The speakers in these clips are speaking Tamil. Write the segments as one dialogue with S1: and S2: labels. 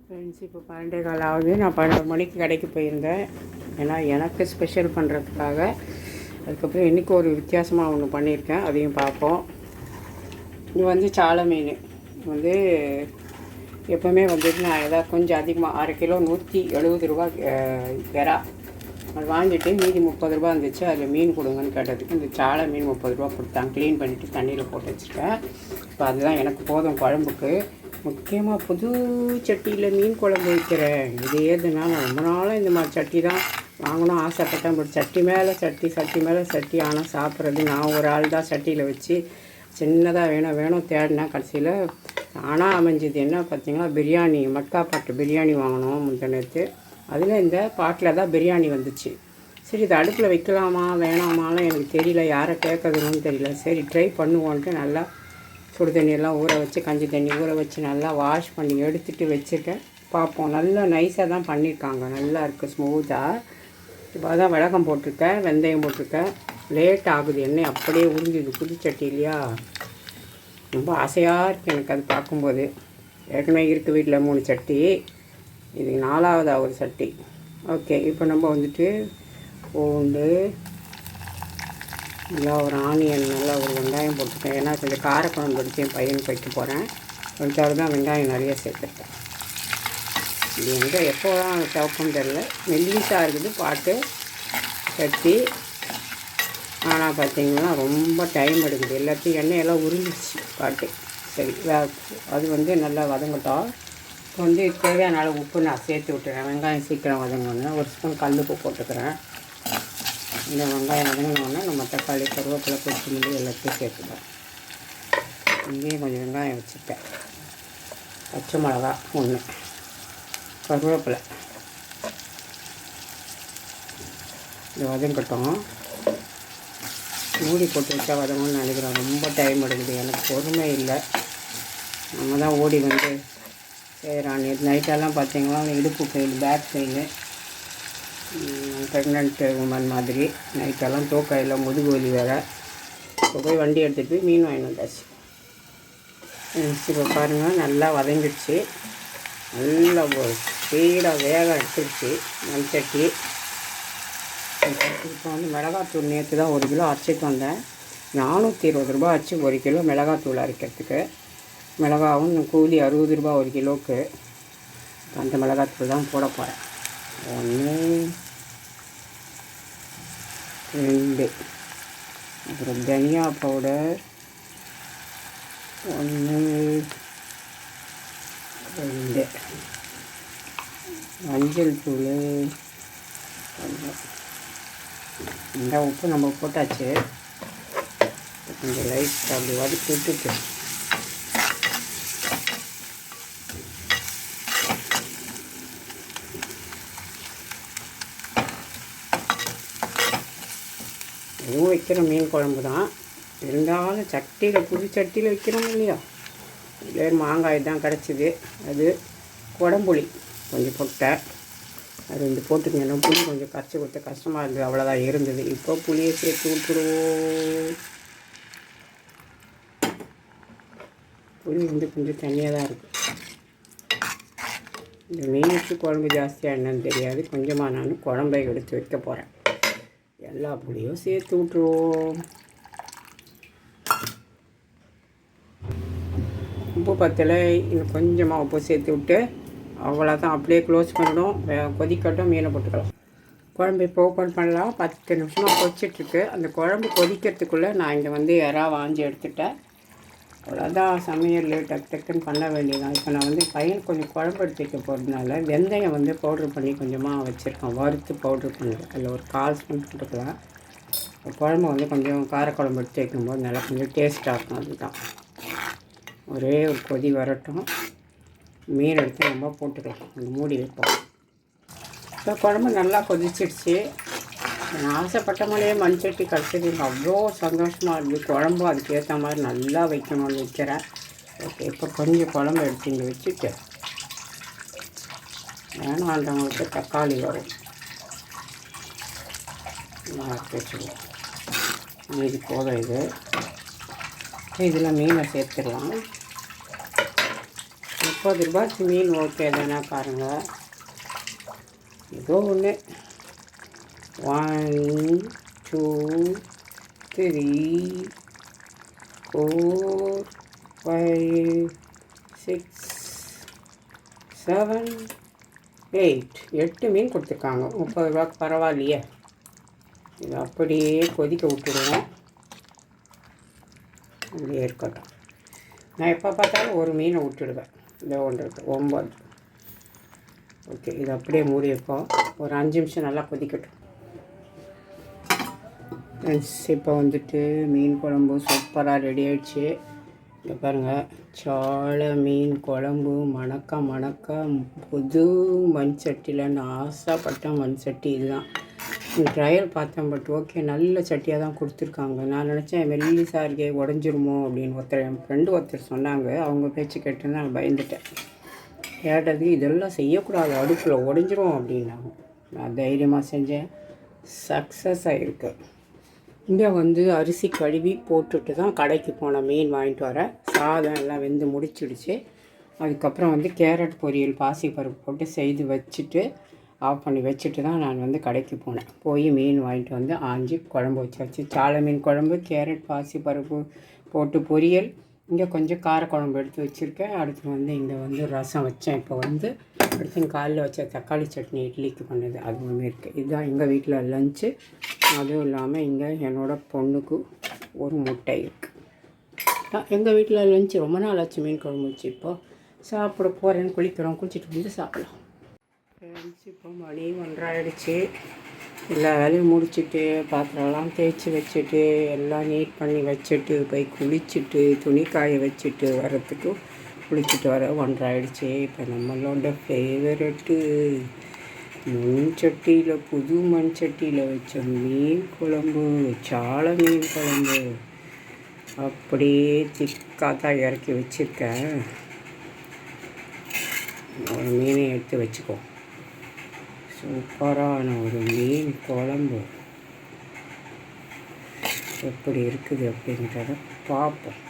S1: ஃப்ரெண்ட்ஸ், இப்போ 12:15 ஆகுது. நான் 11 மணிக்கு கடைக்கு போயிருந்தேன். ஏன்னா எனக்கு ஸ்பெஷல் பண்ணுறதுக்காக. அதுக்கப்புறம் இன்றைக்கி ஒரு வித்தியாசமாக ஒன்று பண்ணியிருக்கேன், அதையும் பார்ப்போம். இது வந்து சாலை மீன் வந்து எப்போவுமே வந்துட்டு நான் எதாவது கொஞ்சம் அதிகமாக 1/2 கிலோ 170 ரூபா எறா அது வாங்கிட்டு மீதி 30 ரூபா இருந்துச்சு. அதில் மீன் கொடுங்கன்னு கேட்டதுக்கு இந்த சாலை மீன் 30 ரூபா கொடுத்தாங்க. க்ளீன் பண்ணிவிட்டு தண்ணியில் போட்டு வச்சுருக்கேன். இப்போ அதுதான் எனக்கு போதும் குழம்புக்கு. முக்கியமாக புது சட்டியில் மீன் குழம்பு வைக்கிறேன். இது ஏதுன்னா நான் ரொம்ப நாளாக இந்த மாதிரி சட்டி தான் வாங்கணும் ஆசைப்பட்டேன். பட் சட்டி மேலே சட்டி மேலே சட்டி. ஆனால் சாப்பிட்றது நான் ஒரு ஆள் தான் சட்டியில் வச்சு சின்னதாக வேணும் தேடினேன். கடைசியில் ஆனால் அமைஞ்சது என்ன பார்த்திங்கன்னா, பிரியாணி மட்கா பாட்டு பிரியாணி வாங்கினோம் முந்தினத்து. அதில் இந்த பாட்டில் தான் பிரியாணி வந்துச்சு. சரி, இது அடுப்பில் வைக்கலாமா வேணாமாலாம் எனக்கு தெரியல, யாரை கேட்குறதுன்னு தெரியல. சரி ட்ரை பண்ணுவோன்ட்டு நல்லா சுடு தண்ணியெல்லாம் ஊற வச்சு கஞ்சி தண்ணி ஊற வச்சு நல்லா வாஷ் பண்ணி எடுத்துகிட்டு வச்சுருக்கேன். பார்ப்போம். நல்லா நைஸாக தான் பண்ணியிருக்காங்க, நல்லா இருக்குது ஸ்மூத்தாக. இப்போ தான் வடகம் போட்டிருக்கேன், வெந்தயம் போட்டிருக்கேன். லேட் ஆகுது, எண்ணெய் அப்படியே உறிஞ்சுது. புதுச்சட்டி இல்லையா, ரொம்ப ஆசையாக இருக்குது எனக்கு அது பார்க்கும்போது. ஏற்கனவே இருக்குது வீட்டில் 3 சட்டி, இது 4ஆவதாக ஒரு சட்டி. ஓகே, இப்போ நம்ம வந்துட்டு பூண்டு, நல்லா ஒரு ஆனியன், நல்லா ஒரு வெங்காயம் போட்டுருக்கேன். ஏன்னா கொஞ்சம் காரக்குழம்பு எடுத்து என் பையனுக்கு வைக்க போகிறேன். கொஞ்சம் தான் வெங்காயம் நிறைய சேர்த்துருக்கேன். இது எங்கே எப்போ தான் சவுப்புன்னு தெரில, மெல்லிசாக இருக்குது பாட்டு சட்டி. ஆனால் பார்த்திங்கன்னா ரொம்ப டைம் எடுக்குது. எல்லாத்தையும் எண்ணெயெல்லாம் உறிஞ்சிச்சு பாட்டு. சரி, அது வந்து நல்லா வதங்கட்டும். இப்போ வந்து தேவையான அளவு உப்பு நான் சேர்த்து விட்டுறேன். வெங்காயம் சீக்கிரம் வதங்கணுன்னு 1 ஸ்பூன் கல்லுப்பு போட்டுக்கிறேன். இந்த வெங்காயம் வதங்கினோன்னா நம்ம தக்காளி, கருவேப்பிலை, கொத்தமல்லி எல்லாத்தையும் சேர்த்துக்கிறேன். இங்கேயும் கொஞ்சம் வெங்காயம் வச்சுருக்கேன். பச்சை மிளகா 1, கருவேப்பிலை. இது வதங்கட்டும். மூடி போட்டு வச்சா வதங்கணும்னு நினைக்கிறேன். ரொம்ப டைம் எடுக்குது, எனக்கு பொறுமை இல்லை. நம்ம தான் ஓடி வந்து செய்கிறான். நைட்டெல்லாம் பார்த்திங்கன்னா இடுப்பு pain, back pain, pregnant woman மாதிரி நைட்டெல்லாம் தூக்கம் முதுகு வலி வேறு. இப்போ போய் வண்டி எடுத்துகிட்டு போய் மீன் வாங்கிட்டு வந்தாச்சு. இப்போ பாருங்கள், நல்லா வதங்கிடுச்சு. நல்லா ஸ்பீடாக வேக எடுத்துருச்சு மண் சட்டி. இப்போ வந்து மிளகாத்தூள் நேற்று தான் 1 கிலோ அரைச்சிட்டு வந்தேன். 420 ரூபா ஆச்சு 1 கிலோ மிளகாத்தூள் அரைக்கிறதுக்கு. மிளகாவும் கூலி 60 ரூபா 1 கிலோவுக்கு. அந்த மிளகாத்தூள் தான் போட போகிறேன். 1, 2, அப்புறம் தனியா பவுடர் 1, 2, மஞ்சள் தூள் 1. இந்த உப்பு நம்ம போட்டாச்சு. கொஞ்சம் லைட் அப்படி வதக்கி விட்டுட்டு எதுவும் வைக்கிற மீன் குழம்பு தான் இருந்தாலும் சட்டியில் புது சட்டியில் வைக்கிறோம் இல்லையா. இல்லை மாங்காய் தான் கிடச்சிது. அது குடம்புளி கொஞ்சம் போட்டேன். அது 2 போட்டுக்கணும். புளி கொஞ்சம் கரைச்சி கொடுத்த கஷ்டமாக இருந்தது, அவ்வளோதான் இருந்தது. இப்போ புளியை சேர்த்து விட்டுருவோம். புளி வந்து கொஞ்சம் தனியாக தான் இருக்குது. இந்த மீனுக்கு குழம்பு ஜாஸ்தியாக என்னன்னு தெரியாது. கொஞ்சமாக நான் குழம்பை எடுத்து வைக்க போகிறேன். எல்லா புளியும் சேர்த்து விட்டுருவோம். உப்பு பத்தலை, இன்னும் கொஞ்சமாக உப்பு சேர்த்து விட்டு அவ்வளோதான். அப்படியே க்ளோஸ் பண்ணணும். கொதிக்கட்டும், மீனை போட்டுக்கலாம். குழம்பு இப்போ ஓப்பன் பண்ணலாம். 10 நிமிஷமாக கொதிச்சிட்ருக்கு. அந்த குழம்பு கொதிக்கிறதுக்குள்ளே நான் இங்கே வந்து இறா வாங்கி எடுத்துட்டேன். அவ்வளோதான், சமையல் டக்குன்னு பண்ண வேண்டியதான். இப்போ நான் வந்து பையன் கொஞ்சம் குழம்பு எடுத்து வைக்க போகிறதுனால வெந்தயம் வந்து பவுட்ரு பண்ணி கொஞ்சமாக வச்சுருக்கேன். வறுத்து பவுட்ரு பண்ணி அதில் ஒரு 1/4 ஸ்பூன் போட்டுக்கலாம். குழம்பு வந்து கொஞ்சம் காரக்குழம்பு எடுத்து வைக்கும்போது நல்லா கொஞ்சம் டேஸ்ட்டாக இருக்கும். அதுதான், ஒரே ஒரு கொதி வரட்டும். மீன் எடுத்து நம்ம போட்டுக்கலாம். அந்த மூடி வைப்போம். இப்போ குழம்பு நல்லா கொதிச்சிடுச்சு. நான் ஆசைப்பட்ட மாதிரியே மண் சட்டி கிடச்சது. அவ்வளோ சந்தோஷமாக இருக்குது. குழம்பு அதுக்கேற்ற மாதிரி நல்லா வைக்கணும்னு வைக்கிறேன். ஓகே, இப்போ கொஞ்சம் குழம்பு எடுத்து இங்கே வச்சுட்டு வேணான்றவங்களுக்கு தக்காளி வரும் வச்சுருவோம். மீதி போதும். இதில் மீனை சேர்த்துடலாம். ரூபாய்க்கு மீன் ஓகே தானே பாருங்கள். ஏதோ ஒன்று 1 2 3 4 5 6 7 8 மீன் கொடுத்துருக்காங்க. 30 ரூபாய்க்கு பரவாயில்லையே. இது அப்படியே கொதிக்க விட்டுடுவோம். அப்படியே இருக்கட்டும். நான் எப்போ பார்த்தாலும் ஒரு மீனை விட்டுடுவேன். இந்த 9. ஓகே, இது அப்படியே மூடி வைப்போம். ஒரு 5 நிமிஷம் நல்லா கொதிக்கட்டும். ஃப்ரெண்ட்ஸ், இப்போ வந்துட்டு மீன் குழம்பு சூப்பராக ரெடி ஆகிடுச்சு. இங்கே பாருங்கள், சாலை மீன் குழம்பு மணக்க புது மண் சட்டியில் நான் ஆசைப்பட்ட மண் சட்டி இதுதான். ட்ரையல் பார்த்தேன், பட் ஓகே நல்ல சட்டியாக தான் கொடுத்துருக்காங்க. நான் நினச்சேன் மெல்லிசா இருக்கே உடஞ்சிருமோ அப்படின்னு என் ஃப்ரெண்டு ஒருத்தர் சொன்னாங்க. அவங்க பேச்சு கேட்டு நான் பயந்துட்டேன். கேட்டதுக்கு இதெல்லாம் செய்யக்கூடாது, அடுப்பில் உடஞ்சிரும் அப்படின்னாங்க. நான் தைரியமாக செஞ்சேன், சக்ஸஸ் ஆகிருக்கு. இங்கே வந்து அரிசி கழுவி போட்டுட்டு தான் கடைக்கு போனேன் மீன் வாங்கிட்டு வரேன். சாதம் எல்லாம் வெந்து முடிச்சிடுச்சு. அதுக்கப்புறம் வந்து கேரட் பொரியல் பாசிப்பருப்பு போட்டு செய்து வச்சுட்டு ஆஃப் பண்ணி வச்சுட்டு தான் நான் வந்து கடைக்கு போனேன். போய் மீன் வாங்கிட்டு வந்து ஆஞ்சி குழம்பு வச்சாச்சு. சாலை மீன் குழம்பு, கேரட் பாசிப்பருப்பு போட்டு பொரியல். இங்கே கொஞ்சம் காரக்குழம்பு எடுத்து வச்சுருக்கேன். அடுத்து வந்து இங்கே வந்து ரசம் வச்சேன். இப்போ வந்து அடுத்து காலையில் வச்ச தக்காளி சட்னி இட்லிக்கு பண்ணது அது ஒன்று இருக்குது. இதுதான் எங்கள் வீட்டில் லஞ்சு. அதுவும் இல்லாமல் இங்கே என்னோடய பொண்ணுக்கு ஒரு முட்டை இருக்குது. எங்கள் வீட்டில் லஞ்சு ரொம்ப நாள் ஆச்சு மீன் குழம்பு வச்சு. இப்போது சாப்பிட போகிறேன்னு குளிக்கிறோம். குளிச்சுட்டு வந்து சாப்பிடலாம். ஃப்ரெண்ட்ஸ், இப்போ மணி 1:30 ஆகிடுச்சு. எல்லா வேலையும் முடிச்சுட்டு பாத்திரம்லாம் தேய்ச்சி வச்சுட்டு எல்லாம் நீட் பண்ணி வச்சுட்டு போய் குளிச்சுட்டு துணி காய வச்சுட்டு வரத்துக்கு குளிச்சுட்டு வர 1:30 ஆகிடுச்சு. இப்போ நம்மளோட ஃபேவரெட்டு மண் சட்டியில் புது மண் சட்டியில் வச்ச மீன் குழம்பு, சாலை மீன் குழம்பு அப்படியே திக்காக தான் இறக்கி வச்சுருக்கேன். ஒரு மீனை எடுத்து வச்சுக்கோ. சூப்பரான ஒரு மீன் குழம்பு எப்படி இருக்குது அப்படின்றத பார்ப்போம்.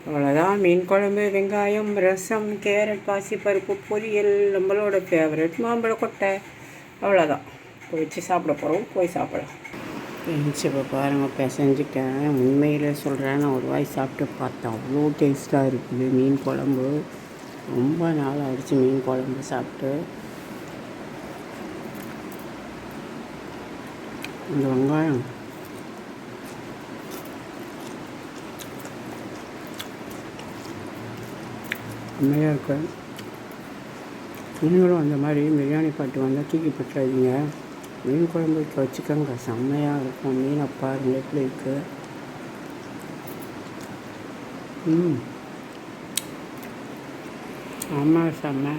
S1: அவ்வளோதான். மீன் குழம்பு, வெங்காயம், ரசம், கேரட் பாசிப்பருப்பு பொரியல், நம்மளோட ஃபேவரட் மாம்பழ கொட்டை. அவ்வளோதான். இப்போ வச்சு சாப்பிட போகிறோம். போய் சாப்பிடலாம். இப்போ பாருங்கள், பிசைஞ்சிட்டேன். உண்மையில் சொல்கிறேன், நான் ஒரு வாய் சாப்பிட்டு பார்த்தேன். அவ்வளோ டேஸ்ட்டாக இருக்குது மீன் குழம்பு. ரொம்ப நாள் ஆகிடுச்சு மீன் குழம்பு சாப்பிட்டு. இந்த வெங்காயம் செம்மையாக இருக்கு. நீங்களும் அந்த மாதிரி பிரியாணி பாட்டு வந்தால் தூக்கி போட்டுறாதீங்க. மீன் குழம்பு வச்சுக்கோங்க, செம்மையாக இருக்கும். மீன் பாருங்கள் எப்படி இருக்குது. ஆமாம், செம்ம.